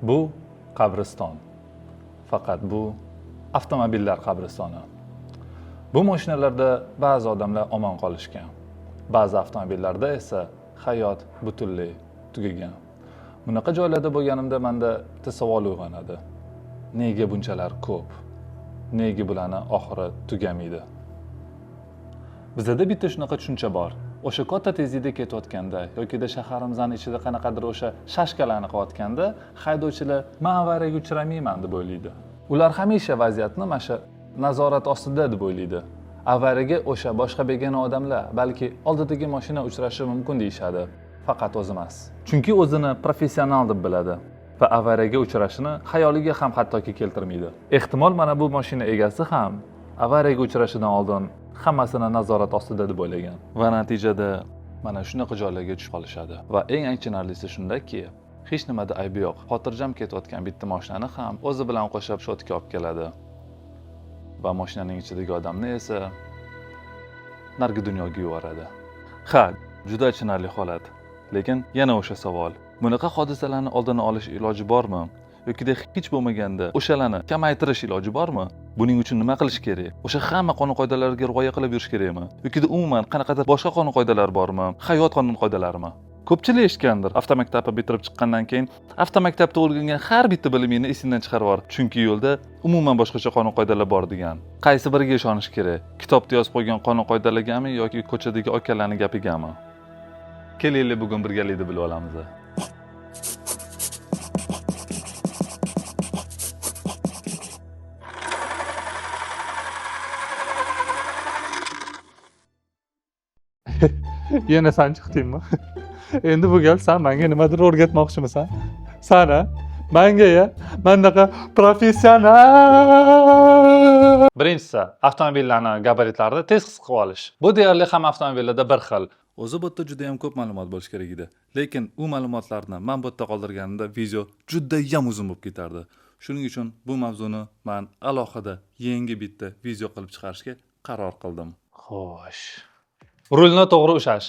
Bu qabriston. Faqat bu avtomobillar qabristoni. Bu mashinalarda ba'zi odamlar omon qolishgan. Ba'zi avtomobillarda esa hayot butunlay tugagan. Bunaqa joylarda bo'lganimda menda bitta savol uyg'onadi. Nega bunchalar ko'p? Nega bularning oxiri tugamaydi? Bizda bitta shunaqa tushuncha bor. O'sha katta tezlikda ketayotganda yokida shaharimizning ichida qanaqadir o'sha shashkalarni qilayotganda haydovchilar men avariyaga uchramayman deb o'ylaydi. Ular hamisha vaziyatni mana shu nazorat ostida deb o'ylaydi. Avariyaga o'sha boshqa begona odamlar, balki oldidagi mashina uchrashi mumkin deyshadi. Faqat o'zi emas. Chunki o'zini professional deb biladi va avariyaga uchrashini xayoliga ham hattoki keltirmaydi. Ehtimol mana bu mashina egasi ham avariyaga uchrashidan oldin hammasini nazorat ostida deb o'ylagan va natijada mana shunaqa joylarga tushib qolishadi. Va eng achinarlisi shundaki, hech nimada aybi yo'q. Xotirjam ketayotgan bitta mashinani ham o'zi bilan qo'shib shotga olib keladi. Va mashinaning ichidagi odamni esa nargi dunyoga yuboradi. Ha, juda achinarli holat. Lekin yana o'sha savol. Bunaqa hodisalarni oldini olish iloji bormi? Yokida hech bo'lmaganda o'shalarni kamaytirish iloji bormi? Buning uchun nima qilish kerak? O'sha hamma qonun-qoidalarga rioya qilib yurish kerakmi? Yokida umuman qanaqadir boshqa qonun-qoidalar bormi? Hayot qonun-qoidalarimi? Ko'pchilik eshitgandir, avtomaktabni bitirib chiqqandan keyin avtomaktabda o'rgangan har bitta bilimingni esingdan chiqarib yubor, chunki yo'lda umuman boshqacha qonun-qoidalar bor degan. Qaysi biriga ishonish kerak? Kitobda yozib qo'ygan qonun-qoidalargami yoki ko'chadagi akalarning gapigami? Kelaylik bugun birgalikda bilib olamiz. Yana sen chiqdingmi? Endi bu gal sen menga nimadir o'rgatmoqchimisan? Sana menga mendaqa professional. Birinchisi, avtomobillarning gabaritlarini tez his qilib olish. Bu deyarli hamma avtomobillarda bir xil. O'zi bu yerda juda ham ko'p ma'lumot bo'lish kerak edi. Lekin u ma'lumotlarni men bu yerda qoldirganimda video juda ham uzun bo'lib ketardi. Shuning uchun bu mavzuni men alohida yangi bitta video qilib chiqarishga qaror qildim. Xo'sh. Rulni to'g'ri ushlash.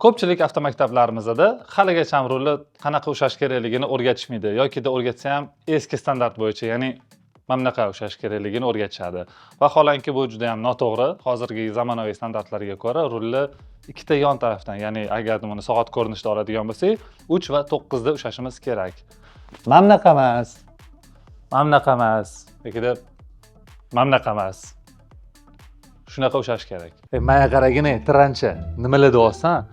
Ko'pchilik avtomaktablarimizda haligacha rulni qanaqa ushlash kerakligini o'rgatishmaydi yokida o'rgatsa ham eski standart bo'yicha, ya'ni mana bunaqa ushlash kerakligini o'rgatishadi. Vaholanki bu juda ham noto'g'ri. Hozirgi zamonaviy standartlarga ko'ra rulni ikkita yon tarafdan, ya'ni agar buni soat ko'rinishida oladigan bo'lsak, 3 va 9 da ushlashimiz kerak. Mana bunaqa emas. Mana bunaqa emas. Yokida mana bunaqa emas. Shunaqa ushlash kerak. Menga qaragin, tirancha. Nimalar deyapsan?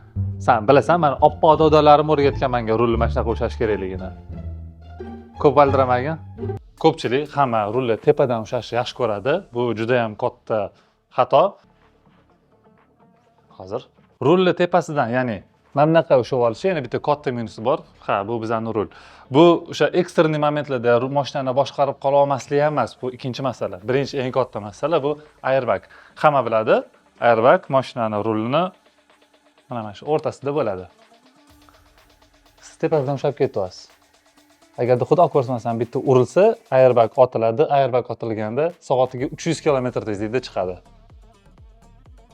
Sen bilasan, men oppoq dodalarim o'rgatgan menga rulni mana shunaqa ushlash kerakligini. Ko'p valdiramagan? Ko'pchilik hamma rulni tepadan ushlashni yaxshi ko'radi. Bu juda ham katta xato. Hozir rulni tepasidan, ya'ni mana bunaqa ushlab olish yana bitta katta minusi bor. Ha, bu bizning rul. Bu o'sha ekstreniy momentlarda mashinani boshqarib qola olmaslik emas, bu ikkinchi masala. Birinchi eng katta masala bu airbag. Hamma biladi, airbag mashinaning rulini mana shu o'rtasida bo'ladi. Siz tepasidan ushlab ketyapsiz. Agarda xudo ko'rmasin bitta urilsa, airbag otiladi. Airbag otilganda soatiga 300 km tezlikda chiqadi.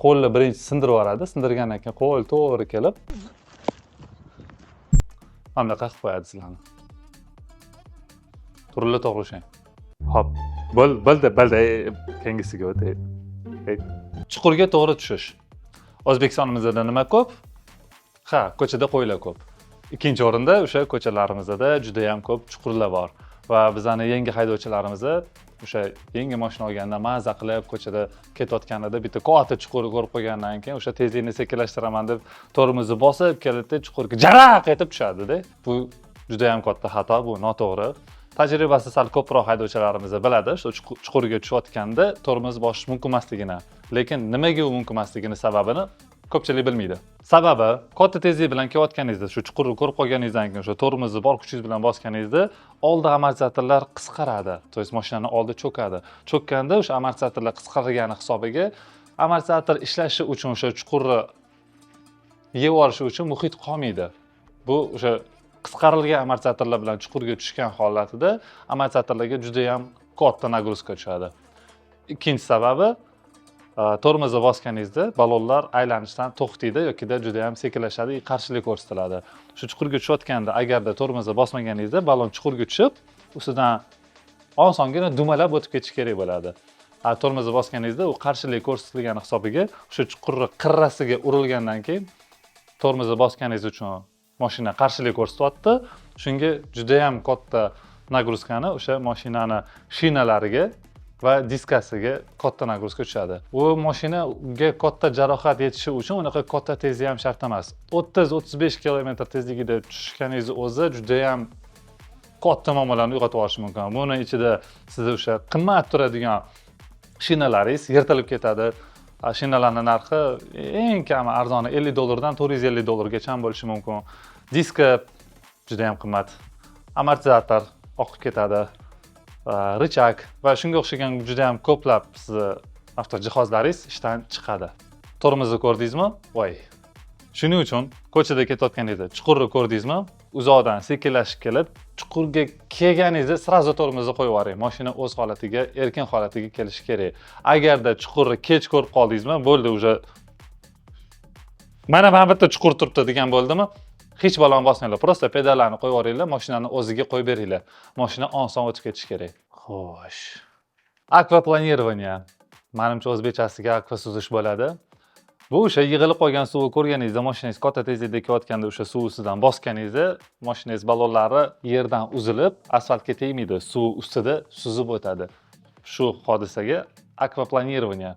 Qo'lni birinchi sindirib yuboradi. Sindirgandan keyin qo'l to'g'ri kelib mana bunaqa qilib qo'yadi sizlarni. Rulni to'g'ri ushlang. Hop. Bo'ldi. Kengisiga o'tay. Chuqurga to'g'ri tushish. O'zbekistonimizda nima ko'p? Ha, ko'chada qo'ylar ko'p. Ikkinchi o'rinda o'sha ko'chalarimizda juda ham ko'p chuqurlar bor va bizning yangi haydovchilarimiz o'sha yangi mashina olganda maza qilib ko'chada ketayotganida bitta katta chuqur ko'rib qo'ygandan keyin o'sha tezlikni sekinlashtiraman deb tormozni bosib keladi, chuqurga jaraq etib tushadi-da. Bu juda ham katta xato, bu noto'g'ri. Tajribasi sal ko'proq haydovchilarimiz biladi, shu chuqurga tushayotganda tormoz bosish mumkin emasligini. Lekin nimaga u mumkin emasligini sababini ko'pchilik bilmaydi. Sababi, katta tezlik bilan ketayotganingizda, shu chuqurni ko'rib qolganingizdan keyin o'sha tormozni bor kuchingiz bilan bosganingizda, oldi amortizatorlar qisqaradi. To есть mashinaning oldi cho'kadi. Cho'kkanda o'sha amortizatorlar qisqargani hisobiga amortizator ishlashi uchun o'sha chuqurni yeb olishi uchun muhit qolmaydi. Bu o'sha qisqarilgan amortizatorlar bilan chuqurga tushgan holatida amortizatorlarga juda ham katta nagruska tushadi. Ikkinchi sababi tormozni bosganingizda ballonlar aylanishdan to'xtaydi yokida juda ham sekinlashadi, qarshilik ko'rsatiladi. Shu chuqurga tushayotganda agarda tormozni bosmaganingizda ballon chuqurga tushib, ustidan osongina dumalab o'tib ketish kerak bo'ladi. Tormozni bosganingizda u qarshilik ko'rsatilgani hisobiga o'sha chuqurni qirrasiga urilgandan keyin tormozni bosganingiz uchun mashina qarshilik ko'rsatyapti. Shunga juda ham katta nagruzkani o'sha mashinani shinalariga va diskasiga katta nagruzka tushadi. U mashinaga katta jarohat yetishi uchun unaqa katta tezlik ham shart emas. 30-35 km tezligida tushganingiz o'zi juda ham katta muammolarni uyg'otib yuborishi mumkin. Buni ichida sizni o'sha qimmat turadigan shinalaringiz yirtilib ketadi. Shinalarning narxi eng kami arzoni $50 dan $450 gacha bo'lishi mumkin. Diska juda ham qimmat. Amortizator oqib ketadi. Richak va shunga o'xshagan juda ham ko'plab sizni avtojihozlaringiz ishdan chiqadi. Tormozni ko'rdingizmi? Voy. Shuning uchun ko'chada ketayotganingizda chuqurni ko'rdingizmi? Uzoqdan sekinlashib kelib, chuqurga kelganingizda srazu tormozni qo'yib yuboring. Mashina o'z holatiga, erkin holatiga kelishi kerak. Agarda chuqurni kech ko'rib qoldingizmi, bo'ldi, o'sha mana bu yerda chuqur turibdi degan bo'ldimi? Hech balon bosmanglar. Prosta pedallarni qo'yib yuboringlar, mashinani o'ziga qo'yib beringlar. Mashina oson o'tib ketishi kerak. Xo'sh. Akvaplanирование. Menimcha o'zbekchasiga akva suzish bo'ladi. Bu o'sha yig'ilib qolgan suvni ko'rganingizda, mashinangiz katta tezlikda ketayotganda o'sha suv ustidan bosganingizda, mashinangiz ballonlari yerdan uzilib, asfaltga tegmaydi, suv ustida suzib o'tadi. Shu hodisaga akvaplanирование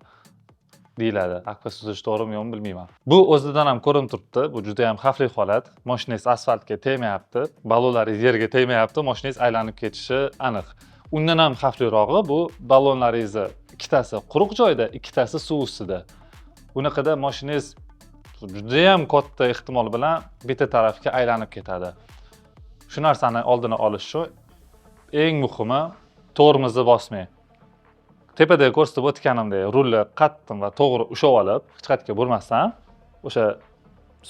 deyiladi. Akva suzish to'g'rimi yo'qmi bilmayman. Bu o'zidan ham ko'rinib turibdi. Bu juda ham xavfli holat. Mashinangiz asfaltga tegmayapti, ballonlaringiz yerga tegmayapti, mashinangiz aylanib ketishi aniq. Undan ham xavflirog'i bu ballonlaringizni ikkitasi quruq joyda, ikkitasi suv ustida. Bunaqada mashinangiz juda ham katta ehtimol bilan bitta tarafga aylanib ketadi. Shu narsani oldini olish uchun eng muhimi tormozni bosmang. Tepada ko'rsatib o'tganimdek rulni qattiq va to'g'ri ushlab olib, hech qayerga burmasdan o'sha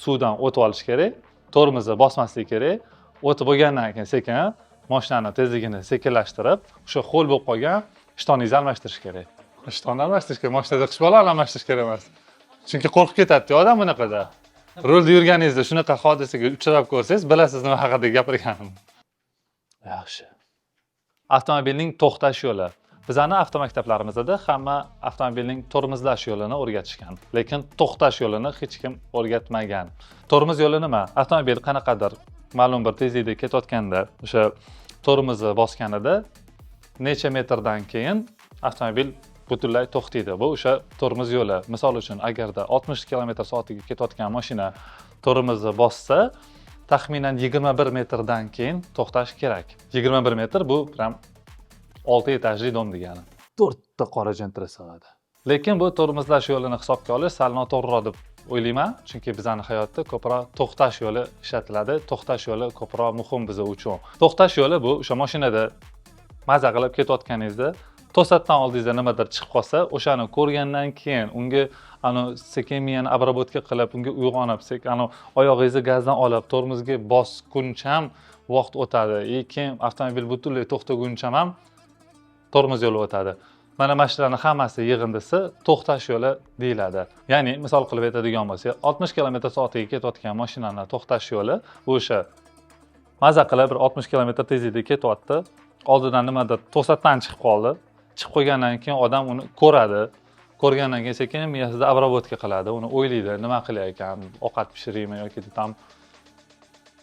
suvdan o'tib olish kerak. Tormozni bosmaslik kerak. O'tib bo'lgandan keyin sekin mashinani tezligini sekinlashtirib, o'sha ho'l bo'lib qolgan shtoningizni almashtirish kerak. Shtonni almashtirish kerak, mashinada qish bola almashtirish kerak emas. Chunki qo'rqib ketadi odam bunaqada. Rulda yurganingizda shunaqa hodisaga uchrab ko'rsangiz, bilasiz nima haqida gapirganim. Yaxshi. Avtomobilning to'xtash yo'li. Bizning avtomaktablarimizda hamma avtomobilning tormozlash yo'lini o'rgatishgan, lekin to'xtash yo'lini hech kim o'rgatmagan. Tormoz yo'li nima? Avtomobil qanaqadir ma'lum bir tezlikda ketayotganda, o'sha tormozni bosganida necha metrdan keyin avtomobil butunlay to'xtaydi. Bu o'sha tormoz yo'li. Misol uchun, agarda 60 km/soatga ketayotgan mashina tormozni bossa, taxminan 21 metrdan keyin to'xtash kerak. 21 metr bu ham 6 etajli dom degani. 4 ta qora jantira sig'adi. Lekin bu tormozlash yo'lini hisobga olish sal noto'g'riroq deb o'ylayman, chunki bizning hayotda ko'proq to'xtash yo'li ishlatiladi. To'xtash yo'li ko'proq muhim biz uchun. To'xtash yo'li bu o'sha mashinada maza qilib ketayotganingizda to'satdan oldingizda nimadir chiqib qolsa, o'shani ko'rgandan keyin unga sekin обработка qilib, unga uyg'onib, sekin oyog'ingizni gazdan olib, tormozga bosguncha vaqt o'tadi. Keyin avtomobil butunlay to'xtaguncha ham tormoz yo'li o'tadi. Mana mashinalarning hammasi yig'indisi to'xtash yo'li deyiladi. Ya'ni misol qilib aytadigan bo'lsak, 60 km/soatga ketayotgan mashinaning to'xtash yo'li o'sha maza qilib bir 60 km tezlikda ketyapti. Oldidan nimadir to'satdan chiqib qoldi. Chiqib qo'ygandan keyin odam uni ko'radi. Ko'rgandan keyin sekin miyasida обработка qiladi. Uni o'ylaydi, nima qilar ekan, ovqat pishiraymi yoki tam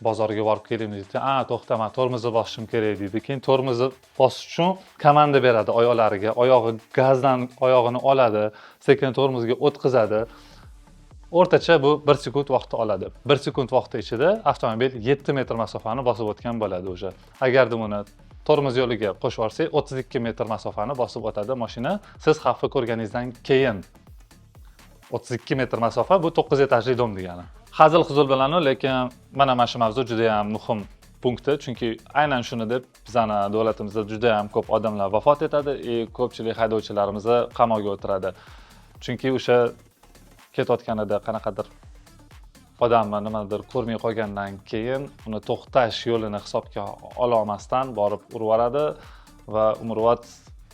bozorga borib kelaymi deydi. To'xtama, tormozni bosishim kerak deydi. Keyin tormozni bosish uchun komanda beradi oyoqlariga. Oyog'i gazdan oyog'ini oladi, sekin tormozga o'tkazadi. O'rtacha bu 1 sekund vaqt oladi. 1 sekund vaqt ichida avtomobil 7 metr masofani bosib o'tgan bo'ladi o'sha. Agarda buni tormoz yo'liga qo'shib yuborsak, 32 metr masofani bosib o'tadi mashina. Siz xavfni ko'rganingizdan keyin 32 metr masofa bu 9 etajli dom degani. Hazil-huzul bilan, lekin mana shu mavzu juda ham muhim punkti, chunki aynan shuni deb bizning davlatimizda juda ham ko'p odamlar vafot etadi, ko'pchilik haydovchilarimiz qamoqqa o'tiradi. Chunki o'sha ketayotganida qanaqadir odamni nimadir ko'rmay qolgandan keyin uni to'xtash yo'lini hisobga ola olmasdan borib urib yuboradi va umrbod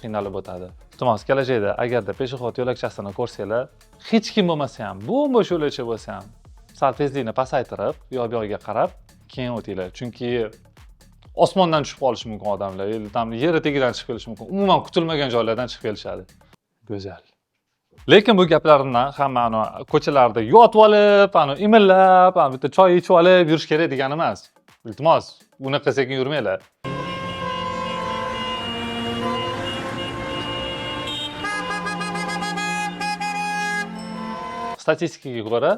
qiynalib o'tadi. Iltimos, kelajakda agarda peshobod yo'lakchasini ko'rsanglar, hech kim bo'lmasa ham, bo'm-bo'sh yo'lakcha bo'lsa ham, sal tezlikni pasaytirib, u yoqqa qarab keyin o'tinglar. Chunki osmondan tushib qolishi mumkin odamlar, yer tagidan chiqib kelishi mumkin. Umuman kutilmagan joylardan chiqib kelishadi. Go'zal. Lekin bu gaplarimdan hamma ko'chalarda yotib olib, imillab, bitta choy ichib olib yurish kerak degani emas. Iltimos, unaqa sekin yurmanglar. Statistikaga ko'ra,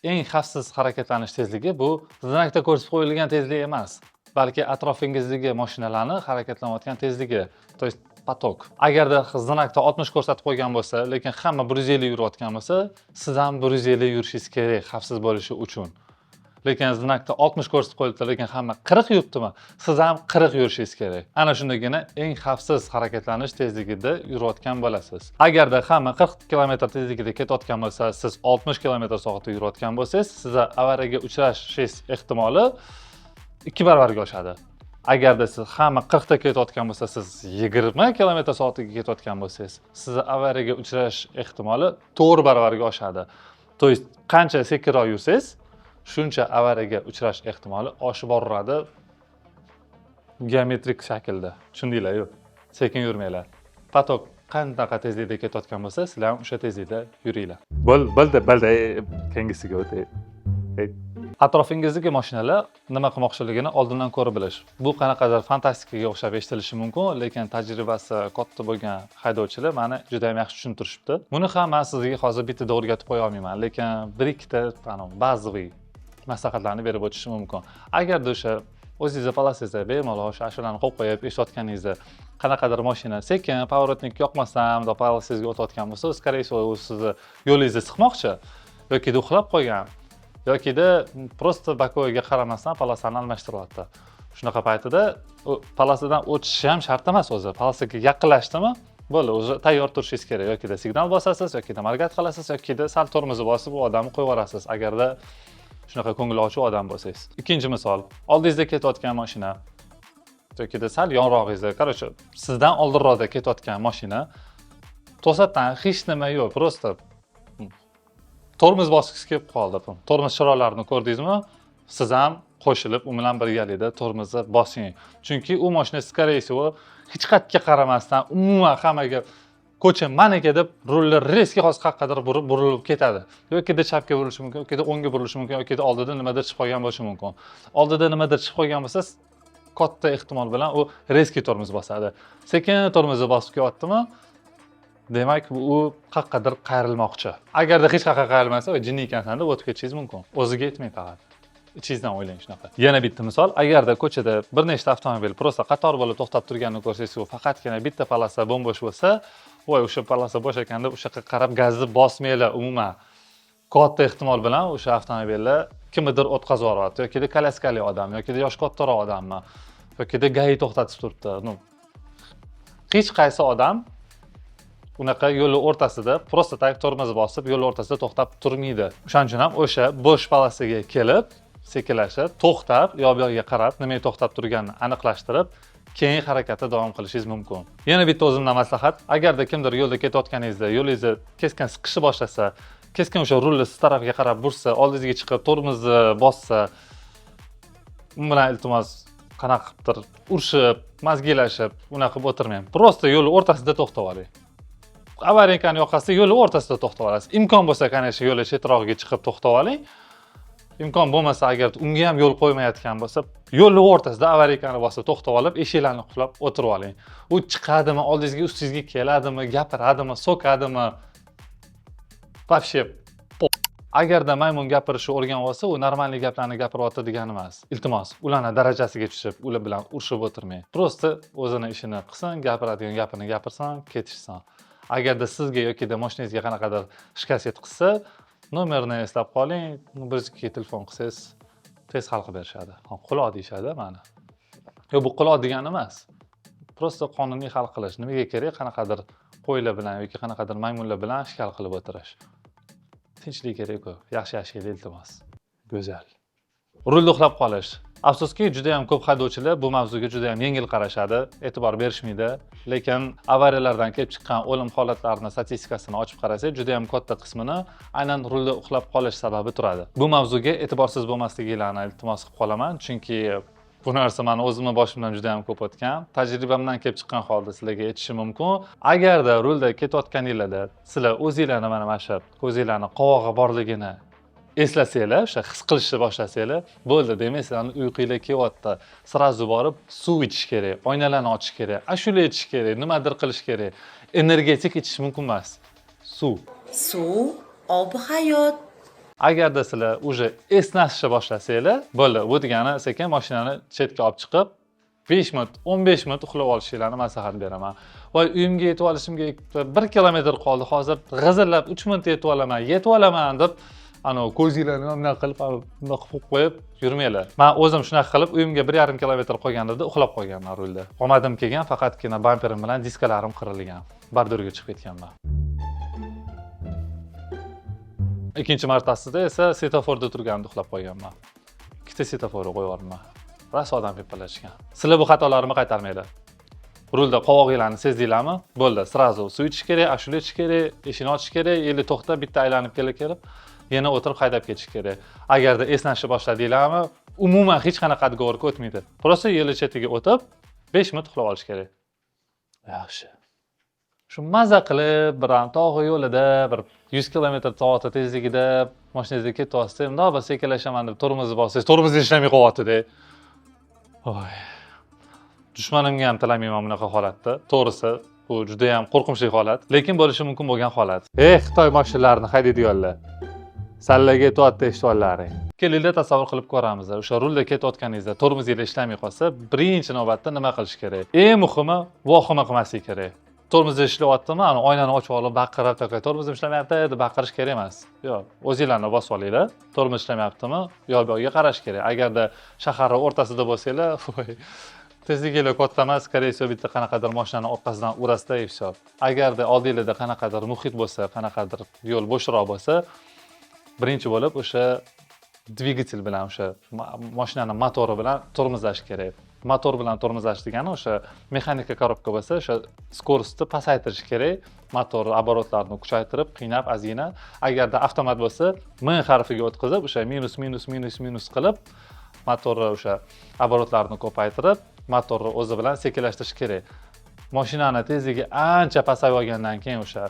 eng xavfsiz harakatlanish tezligi bu znakda ko'rsatib qo'yilgan tezlik emas, balki atrofingizdagi mashinalarning harakatlanayotgan tezligi, to есть potok. Agarda znakda 60 ko'rsatib qo'ygan bo'lsa, lekin hamma 150 yurayotgan bo'lsa, siz ham 150 yurishingiz kerak xavfsiz bo'lishi uchun. Lekin znakda 60 ko'rsatib qo'yildi, lekin hamma 40 yuribdimi, siz ham 40 yurishingiz kerak. Ana shundagina eng xavfsiz harakatlanish tezligida yurayotgan bo'lasiz. Agarda hamma 40 km tezligida ketayotgan bo'lsa, siz 60 km/soatda yurayotgan bo'lsangiz, siz avariyaga uchrashishingiz ehtimoli 2 barobarga oshadi. Agarda siz hamma 40 ta ketayotgan bo'lsa, siz 20 km/soatga ketayotgan bo'lsangiz, siz avariyaga uchrash ehtimoli 4 barobarga oshadi. To есть qancha sekinroq yursangiz, shuncha avariyaga uchrash ehtimoli oshib boraveradi geometrik shaklda. Tushundinglar-ku? Sekin yurmanglar. Potok qanaqa tezlikda ketayotgan bo'lsa, sizlar ham o'sha tezlikda yuringlar. Bo'ldi, keyingisiga o'tay. Atrofingizdagi mashinalar nima qilmoqchiligini oldindan ko'rib bilish. Bu qanaqadir fantastikaga o'xshab eshitilishi mumkin, lekin tajribasi katta bo'lgan haydovchilar meni juda ham yaxshi tushuntirishibdi. Buni ham men sizga hozir bitta o'rgatib qo'ya olmayman, lekin bir-ikkita bazaviy maslahatlarni berib o'tishim mumkin. Agarda o'sha o'zingizga palasingizda bemalol o'sha ashulani qo'yib qo'yib eshitayotganingizda qanaqadir mashina sekin pоворотник yoqmasdan deb palasingizga o'tayotgan bo'lsa, skорее всего u sizni yo'lingizni siqmoqchi yoki uxlab qo'ygan yokida просто bakoviga qaramasdan palasani almashtiryapti. Shunaqa paytida palasadan o'tishi ham shart emas o'zi. Palasaga yaqinlashdimi, bo'ldi, o'zi tayyor turishingiz kerak. Yokida signal bosasiz, yokida margat qilasiz, yokida sal tormozni bosib u odamni qo'yib yuborasiz. Agarda shunaqa ko'ngil ochuvchi odam bo'lsangiz. Ikkinchi misol, oldingizda ketayotgan mashina yokida sal yonrog'ingizda, короче, sizdan oldinroqda ketayotgan mashina to'satdan hech nima yo'q, просто tormoz bosgisi kelib qoldi. Tormoz chiroqlarini ko'rdingizmi? Siz ham qo'shilib u bilan birgalikda tormozni bosing. Chunki u mashina skорее всего hech qayerga qaramasdan umuman hammaga ko'cha manaka deb rulni reski hozir qaqqadir burilib ketadi. Yokida chapga burilishi mumkin, yokida o'ngga burilishi mumkin, yokida oldida nimadir chiqib qolgan bo'lishi mumkin. Oldida nimadir chiqib qolgan bo'lsa, katta ehtimol bilan u reski tormoz bosadi. Sekin tormozni bosib kelyaptimi? Demak, u qaqqadir qayrilmoqchi. Agarda hech qayerga qayrilmasa, jinni ekansan deb o'tib ketishingiz mumkin. O'ziga yetmay faqat. Ichingizdan o'ylang shunaqa. Yana bitta misol, agarda ko'chada bir nechta avtomobil prosta qator bo'lib to'xtab turganini ko'rsangiz, u faqatgina bitta polasa bo'm-bo'sh bo'lsa, voy o'sha polasa bo'sh ekan deb o'sha yerga qarab gazni bosmanglar umuman. Katta ehtimol bilan o'sha avtomobillar kimnidir o'tkazib yuboryapti, yoki kolyaskali odam, yoki yoshi kattaroq odammi, yoki GAI to'xtatib turibdi. Hech qaysi odam unaqa yo'l o'rtasida prosta tag tormoz bosib yo'l o'rtasida to'xtab turmaydi. O'shaning uchun ham o'sha bo'sh polasaga kelib, sekinlashib, to'xtab, yo'q-yo'qga qarab, nimaga to'xtab turganini aniqlashtirib, keyin harakatni davom qilishingiz mumkin. Yana bitta o'zimdan maslahat, agarda kimdir yo'lda ketayotganingizda yo'lingizni keskin siqishni boshlasa, keskin o'sha rulni siz tarafga qarab bursa, oldingizga chiqib tormozni bossa, u bilan iltimos qanaqadir urishib, mazgilashib, unaqa qilib o'tirmang. Prosta yo'l o'rtasida to'xtab oling. Avariyani yoqasida yo'l o'rtasida to'xtab olasiz. Imkon bo'lsa, qani shu yo'l chetrog'iga chiqib to'xtab oling. Imkon bo'lmasa, agar unga ham yo'l qo'ymayotgan bo'lsa, yo'l o'rtasida avariyani bosib to'xtab olib, eshiklarni qulab o'tirib oling. U chiqadimi, oldingizga, ustingizga keladimi, gapiradimi, so'kadimi? Вообще agarda maymun gapirishni o'rganib olsa, u normalniy gaplarni gapiryapti degani emas. Iltimos, ularning darajasiga tushib, ular bilan urushib o'tirmang. Prosta o'zini ishini qilsin, gapiradigan gapini gapirsin, ketishsin. Agarda sizga yoki mashinangizga qanaqadir shikast yetkazsa, nomerni eslab qoling, 112 telefon qilsangiz tez hal qilib berishadi. Quloq deyishadi mana. Yo'q, bu quloq degani emas. Prosta qonuniy hal qilish. Nimaga kerak? Qanaqadir qo'ylar bilan yoki qanaqadir maymunlar bilan shikal qilib o'tirish. Tinchlik kerak-ku. Yaxshi yashaylik iltimos. Go'zal. Rulda uxlab qolish. Afsuski, juda ham ko'p haydovchilar bu mavzuga juda ham yengil qarashadi, e'tibor berishmaydi. Lekin avariyalardan kelib chiqqan o'lim holatlarini statistikasini ochib qarasak, juda ham katta qismini aynan rulda uxlab qolish sababi turadi. Bu mavzuga e'tiborsiz bo'lmasligingizni iltimos qilib qolaman, chunki bu narsa meni o'zimni boshimdan juda ham ko'p o'tgan. Tajribamdan kelib chiqqan holda sizlarga aytishim mumkin. Agarda rulda ketayotganinglarda sizlar o'zingizlarni mana shu ko'zinglarni qovog'i borligini eslasanglar, o'sha his qilishni boshlasanglar, bo'ldi, demak sizlarni uyqunglar kelyapti. Sirazu borib suv ichish kerak, oynalarni ochish kerak, ashula ichish kerak, nimadir qilish kerak. Energetik ichish mumkin emas. Suv. Suv obi hayot. Agarda sizlar уже esnashni boshlasanglar, bo'ldi, bu degani sekin mashinani chetga olib chiqib 5 minut, 15 minut uxlab olishinglarni maslahat beraman. Voy, uyimga yetib olishimga 1 kilometr qoldi, hozir g'izillab 3 minutda yetib olaman deb ko'zinglarni bunday qilib, bunday qilib qo'yib yurmanglar. Men o'zim shunaqa qilib uyimga 1,5 kilometr qolganida uxlab qolganman rulda. Omadim kelgan, faqatgina bamperim bilan diskalarim qirilgan. Bardurga chiqib ketganman. Ikkinchi martasida esa svetoforda turganimda uxlab qolganman. Ikkita svetoforni qo'yib yubordim. Rosa odam pepalashgan. Sizlar bu xatolarni qaytarmanglar. Rulda qovog'inglarni sezdinglarmi? Bo'ldi, sirazu suv ichish kerak, ashula ichish kerak, eshikni ochish kerak, endi to'xtab bitta aylanib kelib, yana o'tirib haydab ketish kerak. Agarda esnashni boshladinglarmi, umuman hech qanaqa отговорка o'tmaydi. Просто yo'l chetiga o'tib 5 minut uxlab olish kerak. Yaxshi. Shu maza qilib, bir tog' yo'lida, bir 100 km/soat tezligida mashinangizga ketyapsiz, bundoq bir sekinlashaman deb tormozni bossangiz, tormoz ishlamay qolyapti-da. Voy. Dushmanimga ham tilamayman bunaqa holatda. To'g'risi, bu juda ham qo'rqinchli holat, lekin bo'lishi mumkin bo'lgan holat. Xitoy mashinalarini haydaydiganlar. Sallaga ketyapti eshitganlaring. Kelinglar tasavvur qilib ko'ramiz. O'sha rulda ketayotganingizda tormozingiz ishlamay qolsa, birinchi navbatda nima qilish kerak? Eng muhimi, vahima qilmaslik kerak. Tormoz ishlayaptimi, oynani ochib olib baqirib, tormozim ishlamayapti deb baqirish kerak emas. Yo'q, o'zingizlarni bosib olinglar. Tormoz ishlamayaptimi, yo'l-yo'lga qarash kerak. Agarda shaharning o'rtasida bo'lsanglar, tezligingiz katta emas, скорее всего bitta qanaqadir mashinani orqasidan urasizda hisob. Agarda oldingizda qanaqadir muhit bo'lsa, qanaqadir yo'l bo'shroq bo'lsa, birinchi bo'lib o'sha dvigatel bilan, o'sha mashinaning motori bilan tormozlash kerak. Motor bilan tormozlash degani o'sha mexanika korobka bo'lsa, o'sha скоростni pasaytirish kerak. Motor оборотlarini kuchaytirib, qiynab, ozgina. Agarda avtomat bo'lsa, M harfiga o'tkazib, o'sha minus qilib, motorni o'sha оборотlarini ko'paytirib, motorni o'zi bilan sekinlashtirish kerak. Mashinani tezligi ancha pasayib olgandan keyin o'sha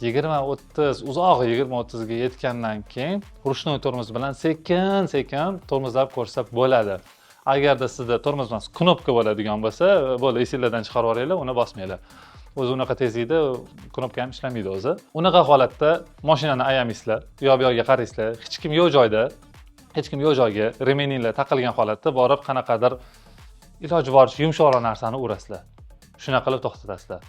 20-30, uzoq 20-30 ga yetgandan keyin ruchnoy tormoz bilan sekin tormozlab ko'rsa bo'ladi. Agarda sizda tormoz emas, knopka bo'ladigan bo'lsa, bo'ldi, esingizdan chiqarib olinglar, uni bosmanglar. O'zi unaqa tezlikda knopka ham ishlamaydi o'zi. Unaqa holatda mashinani ayamaysizlar, yo'q-yo'qga qaraysizlar. Hech kim yo'q joyda, hech kim yo'q joyga remeninglar taqilgan holatda borib qanaqadir iloji boricha yumshoqroq narsani urasizlar. Shuna qilib to'xtatasizlar.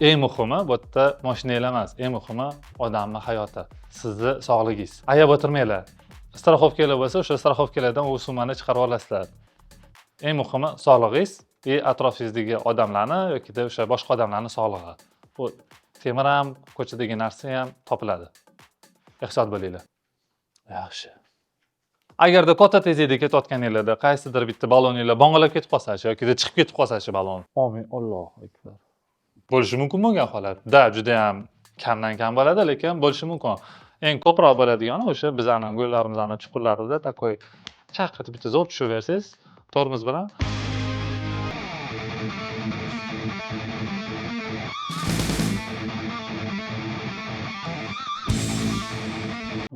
Eng muhimi bu yerda mashinanglar emas, eng muhimi odamning hayoti, sizni sog'ligingiz. Ayab o'tirmanglar. Страховкаlar bo'lsa, o'sha страховкаlardan u summani chiqarib olasizlar. Eng muhimi sog'ligingiz va atrofingizdagi odamlarni yoki o'sha boshqa odamlarning sog'lig'i. Bu temir ham, ko'chadagi narsa ham topiladi. Ehtiyot bo'linglar. Yaxshi. Agarda katta tezlikda ketayotganingizda qaysidir bitta baloninglar bong'alab ketib qolsa-chi yoki chiqib ketib qolsa-chi balon. Amin, Allohu akbar. Bo'lishi mumkin bo'lgan holat. Da, juda ham kamdan kam bo'ladi, lekin bo'lishi mumkin. Eng ko'proq bo'ladigani o'sha bizning yo'llarimizning chuqurlarida takoy chaqirib bitta zo'r tushaversangiz, tormoz bilan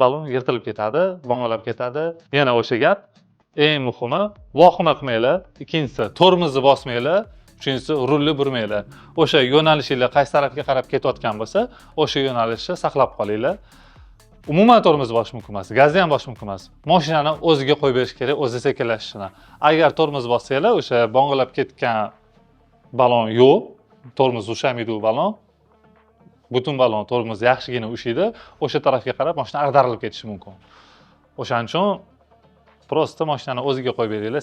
balon yirtilib ketadi, bong'alab ketadi. Yana o'sha gap. Eng muhimi, vahima qilmanglar. Ikkinchisi, tormozni bosmanglar. Uchinchisi, rulni burmanglar. O'sha yo'nalishinglar qaysi tarafga qarab ketayotgan bo'lsa, o'sha yo'nalishni saqlab qolinglar. Umuman tormozni bosish mumkin emas, gazni ham bosish mumkin emas. Mashinani o'ziga qo'yib berish kerak, o'zi sekinlashishini. Agar tormoz bossanglar, o'sha bong'alab ketgan balon yo'q, tormoz ushamaydi u balon. Butun balon tormoz yaxshigina ushaydi, o'sha tarafga qarab mashina ag'darilib ketishi mumkin. O'shaning uchun prosta mashinani o'ziga qo'yib beringlar,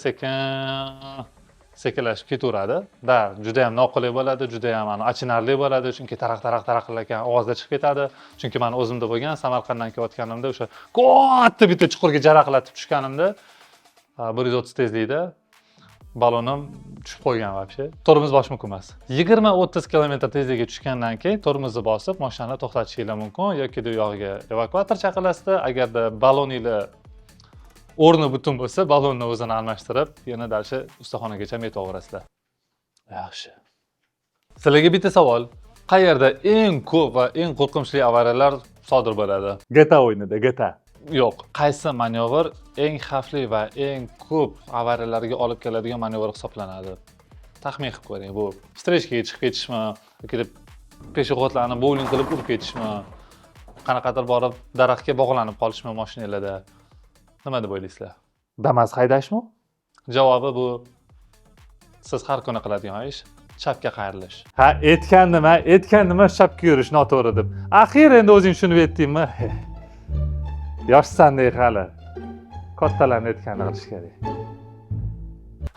sekinlashib ketaveradi. Da, juda ham noqulay bo'ladi, juda ham achinarli bo'ladi, chunki taraq qilarkan ovozda chiqib ketadi. Chunki men o'zimda bo'lgan, Samarqanddan kelayotganimda o'sha katta bitta chuqurga jaraqlatib tushganimda 130 tezlikda balonim tushib qo'ygan вообще. Tormoz bosh mumkin emas. 20-30 kilometr tezlikka tushgandan keyin tormozni bosib, mashinani to'xtatishingiz mumkin yoki u yog'iga evakuator chaqilasizda. Agarda baloninglar o'rni butun bo'lsa, balonni o'zini almashtirib, yana dalshi ustaxonagacha metaverasizlar. Yaxshi. Sizlarga bitta savol. Qayerda eng ko'p va eng qo'rqinchli avariyalar sodir bo'ladi? GTA o'yinida, GTA. Yo'q, qaysi manevr eng xavfli va eng ko'p avariyalarga olib keladigan manevr hisoblanadi? Taxmin qilib ko'ring. Bu strechkaga chiqib ketishmi yoki peshobodlarni bowling qilib urib ketishmi? Qanaqadir borib daraxtga bog'lanib qolishmi mashinalarda? Nima deb o'ylaysizlar? Damas haydashmi? Javobi bu siz har kuni qiladigan ish. Chapga qayrilish. Ha, aytgandim, chapga yurish noto'g'ri deb. Axir endi o'zing tushunib yetdingmi? Yoshsan-dek hali. Kattalarning aytganini qilish kerak.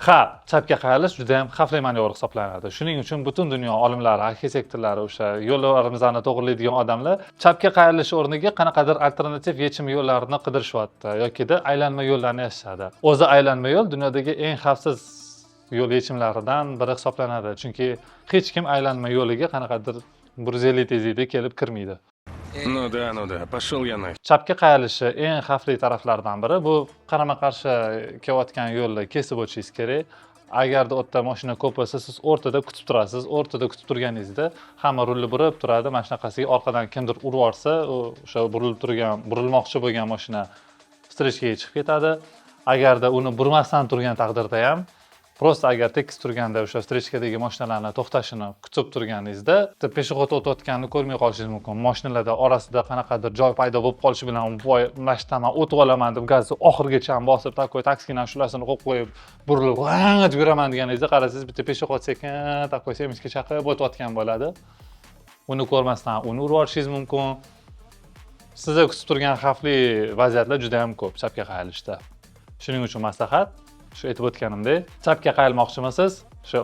Ha, chapga qayrilish juda ham xavfli manevr hisoblanadi. Shuning uchun butun dunyo olimlari, arxitektorlari, o'sha yo'llarimizni to'g'rilaydigan odamlar chapga qayrilish o'rniga qanaqadir alternativ yechim yo'llarini qidirishyapti yokida aylanma yo'llarni yashashadi. O'zi aylanma yo'l dunyodagi eng xavfsiz yo'l yechimlaridan biri hisoblanadi. Chunki hech kim aylanma yo'liga qanaqadir 150 tezlikda kelib kirmaydi. Ну да, пошел я нафиг. Chapga qayrilishi eng xavfli taraflardan biri bu qarama-qarshi kelayotgan yo'lni kesib o'tishingiz kerak. Agarda u yerda mashina ko'p bo'lsa, siz o'rtada kutib turasiz. O'rtada kutib turganingizda hamma rulni burib turadi. Mana shunaqasiga orqadan kimdir urib yuborsa, o'sha burilmoqchi bo'lgan mashina strechkaga chiqib ketadi. Agarda uni burmasdan turgan taqdirda ham Prosta agar tekis turganda o'sha strechkadagi mashinalarni to'xtashini kutib turganingizda, peshobod o'tayotganini ko'rmay qolishingiz mumkin. Mashinalar orasida qanaqadir joy paydo bo'lib qolishi bilan voy, mashinaman o'tib olaman deb gazni oxirigacha ham bosib, taksidan shulasini qo'yib qo'yib, burilib, g'ang yuraman deganingizda qarasangiz, bitta peshobod sekin semizga chaqib o'tayotgan bo'ladi. Uni ko'rmasdan uni urib yuborishingiz mumkin. Sizga kutib turgan xavfli vaziyatlar juda ham ko'p chapga qayrilishda. Shuning uchun maslahat shu aytib o'tganimdek, chapga qayrilmoqchimisiz, shu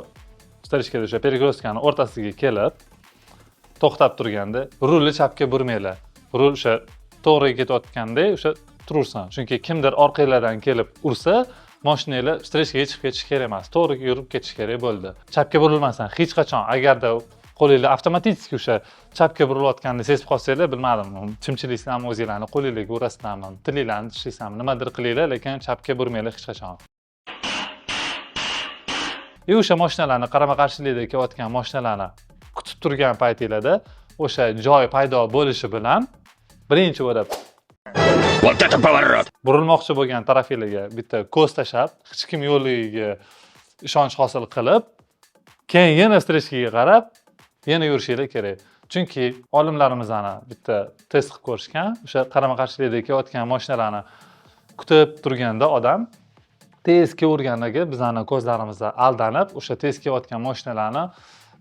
strechkada o'sha перекресткаning o'rtasiga kelib, to'xtab turganda rulni chapga burmanglar. Rul o'sha to'g'riga ketayotganda o'sha tursin. Chunki kimdir orqangizdan kelib ursa, mashinanglar strechkaga chiqib ketish kerak emas, to'g'riga yurib ketish kerak bo'ldi. Chapga burilmasdan hech qachon agarda qo'lingizlar avtomatik o'sha chapga burilayotganini sezib qolsanglar, bilmadim, chimchiliklarni o'zingizlarni qo'lingizga urasizlarmi, tilinglarni tishlaysanmi, nimadir qilinglar, lekin chapga burmanglar hech qachon. O'sha mashinalarni qarama-qarshilikda kelayotgan mashinalarni kutib turgan paytingizda o'sha joy paydo bo'lishi bilan birinchi bo'lib Вот это поворот! burilmoqchi bo'lgan tarafingizga bitta ko'z tashlab, hech kim yo'liga ishonch hosil qilib, keyin yana strechkaga qarab, yana yurishingiz kerak. Chunki olimlarimizni bitta test qilib ko'rishgan, o'sha qarama-qarshilikda kelayotgan mashinalarni kutib turganda odam tezga urganiga bizani ko'zlarimizda aldanib, o'sha tez kelayotgan mashinalarni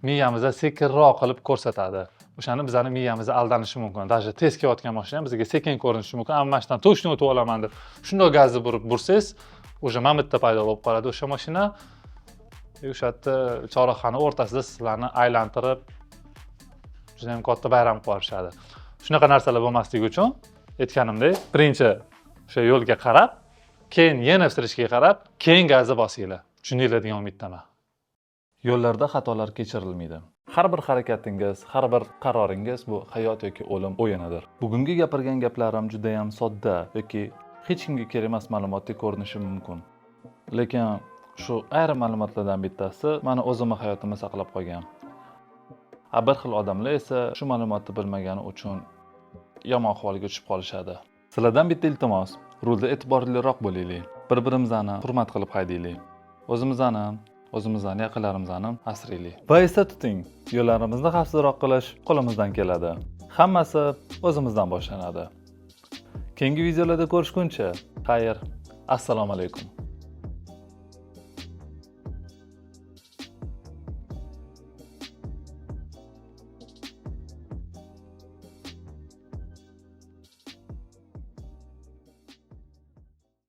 miyamizda sekinroq qilib ko'rsatadi. O'shani bizani miyamizda aldanishi mumkin. Даже tez kelayotgan mashina bizga sekin ko'rinishi mumkin. Ammo mashinadan to'shni o'tib olaman deb shunday gazni bursangiz, o'sha mamitda paydo bo'lib qoladi o'sha mashina. O'sha yerda chorrahani o'rtasida sizlarni aylantirib juda ham katta bayram qilib yuborishadi. Shunaqa narsalar bo'lmasligi uchun aytganimdek, birinchi o'sha yo'lga qarab, keyin yana strechkaga qarab, keyin gazni bosinglar. Tushuninglar degan umiddaman. Yo'llarda xatolar kechirilmaydi. Har bir harakatingiz, har bir qaroringiz bu hayot yoki o'lim o'yinidir. Bugungi gapirgan gaplarim juda ham sodda yoki hech kimga kerak emas ma'lumotdek ko'rinishi mumkin. Lekin shu ayrim ma'lumotlardan bittasi meni o'zimning hayotimni saqlab qolgan. Bir xil odamlar esa shu ma'lumotni bilmagani uchun yomon ahvolga tushib qolishadi. Sizlardan bitta iltimos, rulda e'tiborliroq bo'laylik. Bir-birimizni hurmat qilib haydaylik. O'zimizni, yaqinlarimizni asraylik. Va esda tuting, yo'llarimizni xavfsizroq qilish qo'limizdan keladi. Hammasi o'zimizdan boshlanadi. Keyingi videolarda ko'rishguncha, xayr, assalomu alaykum.